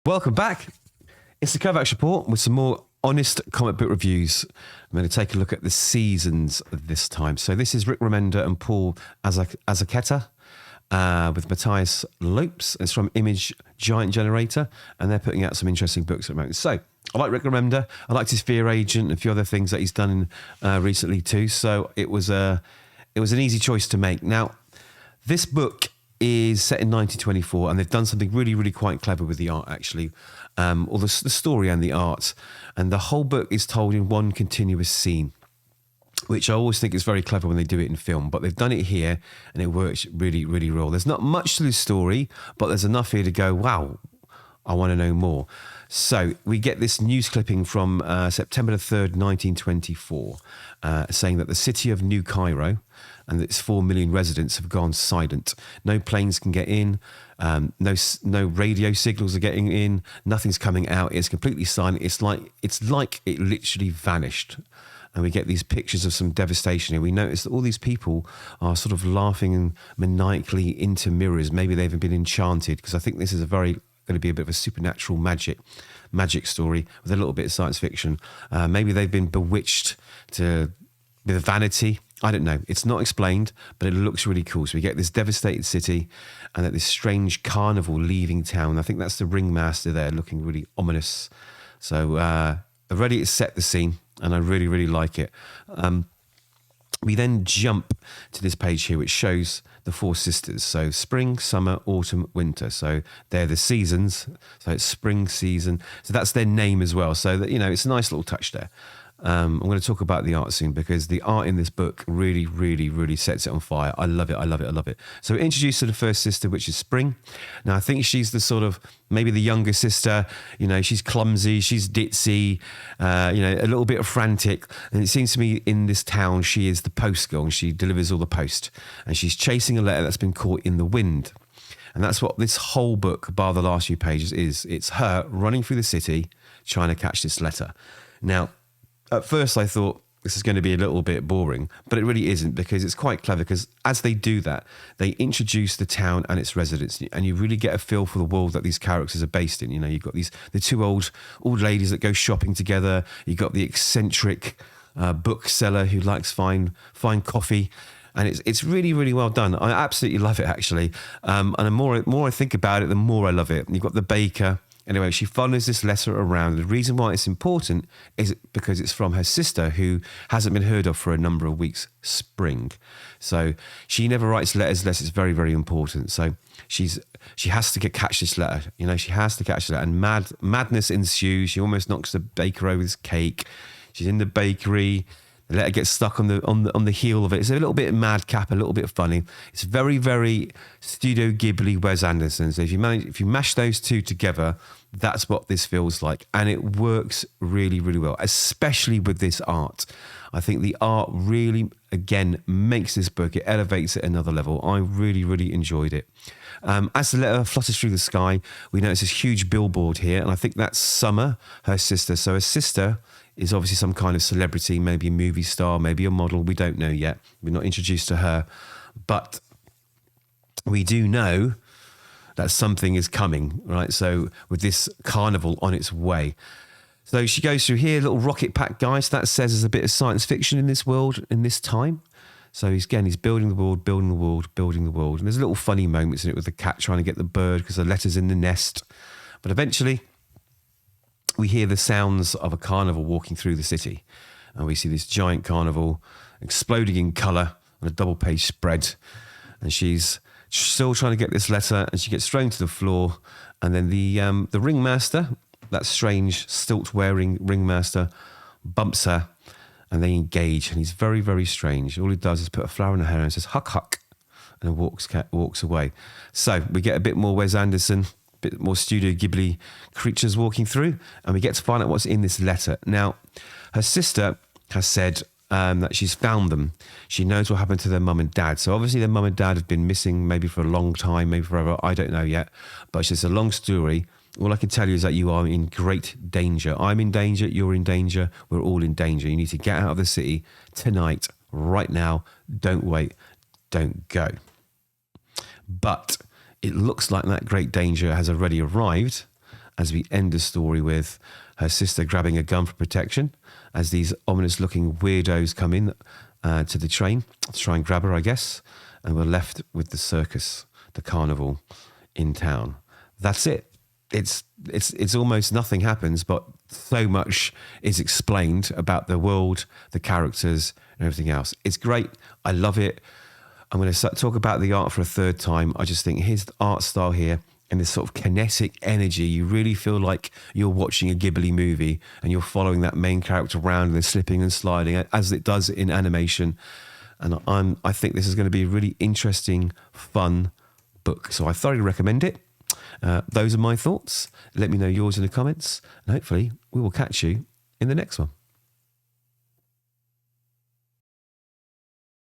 Welcome back. It's the Kovacs Report with some more honest comic book reviews. I'm going to take a look at the seasons this time. So this is Rick Remender and Paul Azaceta with Matthias Lopes. It's from Image Giant Generator, and they're putting out some interesting books at the moment. So I like Rick Remender. I liked his Fear Agent and a few other things that he's done recently too. So it was an easy choice to make. Now, this book is set in 1924, and they've done something really, really quite clever with the art, actually, or the story and the art. And the whole book is told in one continuous scene, which I always think is very clever when they do it in film. But they've done it here, and it works really, really well. There's not much to the story, but there's enough here to go, wow, I want to know more. So we get this news clipping from September the 3rd, 1924, saying that the city of New Cairo and its 4 million residents have gone silent. No planes can get in. No radio signals are getting in. Nothing's coming out. It's completely silent. It's like it literally vanished. And we get these pictures of some devastation here. We notice that all these people are sort of laughing and maniacally into mirrors. Maybe they've been enchanted, because I think this is going to be a bit of a supernatural magic story with a little bit of science fiction. Maybe they've been bewitched with vanity. I don't know. It's not explained, but it looks really cool. So we get this devastated city and this strange carnival leaving town. I think that's the ringmaster there, looking really ominous. So already it's set the scene, and I really, really like it. We then jump to this page here, which shows the four sisters. So spring, summer, autumn, winter. So they're the seasons. So it's spring season. So that's their name as well. So that, it's a nice little touch there. I'm going to talk about the art soon, because the art in this book really, really, really sets it on fire. I love it. I love it. I love it. So we're introduced to the first sister, which is Spring. Now, I think she's the sort of, maybe the younger sister. She's clumsy, she's ditzy, a little bit frantic. And it seems to me in this town, she is the post girl, and she delivers all the post. And she's chasing a letter that's been caught in the wind. And that's what this whole book, bar the last few pages, is. It's her running through the city, trying to catch this letter. Now, at first I thought this is going to be a little bit boring, but it really isn't, because it's quite clever, because as they do that, they introduce the town and its residents, and you really get a feel for the world that these characters are based in. You've got the two old ladies that go shopping together. You've got the eccentric bookseller who likes fine coffee. And it's really, really well done. I absolutely love it, actually. And the more I think about it, the more I love it. You've got the baker. Anyway, she follows this letter around. The reason why it's important is because it's from her sister, who hasn't been heard of for a number of weeks, Spring. So she never writes letters unless it's very, very important. So she has to catch this letter. She has to catch that, and madness ensues. She almost knocks the baker over his cake. She's in the bakery. The letter gets stuck on the heel of it. It's a little bit madcap, a little bit funny. It's very, very Studio Ghibli, Wes Anderson. So if you mash those two together, that's what this feels like, and it works really, really well, especially with this art. I think the art really, again, makes this book. It elevates it another level. I really, really enjoyed it. As the letter flutters through the sky, we notice this huge billboard here, and I think that's Summer, her sister. So her sister is obviously some kind of celebrity, maybe a movie star, maybe a model. We don't know yet. We're not introduced to her. But we do know that something is coming, right? So with this carnival on its way. So she goes through here, little rocket pack guys. That says there's a bit of science fiction in this world, in this time. So he's building the world, building the world, building the world. And there's little funny moments in it with the cat trying to get the bird because the letter's in the nest. But eventually we hear the sounds of a carnival walking through the city. And we see this giant carnival exploding in colour on a double-page spread. And she's still trying to get this letter, and she gets thrown to the floor. And then the ringmaster, that strange stilt-wearing ringmaster, bumps her, and they engage. And he's very, very strange. All he does is put a flower in her hair and says, "Huck, huck," and walks away. So we get a bit more Wes Anderson, bit more Studio Ghibli creatures walking through, and we get to find out what's in this letter. Now, her sister has said that she's found them. She knows what happened to their mum and dad. So obviously their mum and dad have been missing, maybe for a long time, maybe forever. I don't know yet. But it's a long story. All I can tell you is that you are in great danger. I'm in danger. You're in danger. We're all in danger. You need to get out of the city tonight, right now. Don't wait. Don't go. But it looks like that great danger has already arrived, as we end the story with her sister grabbing a gun for protection as these ominous-looking weirdos come in to the train to try and grab her, I guess. And we're left with the circus, the carnival in town. That's it. It's almost nothing happens, but so much is explained about the world, the characters, and everything else. It's great. I love it. I'm going to talk about the art for a third time. I just think his art style here and this sort of kinetic energy, you really feel like you're watching a Ghibli movie and you're following that main character around and they're slipping and sliding as it does in animation. And I think this is going to be a really interesting, fun book. So I thoroughly recommend it. Those are my thoughts. Let me know yours in the comments, and hopefully we will catch you in the next one.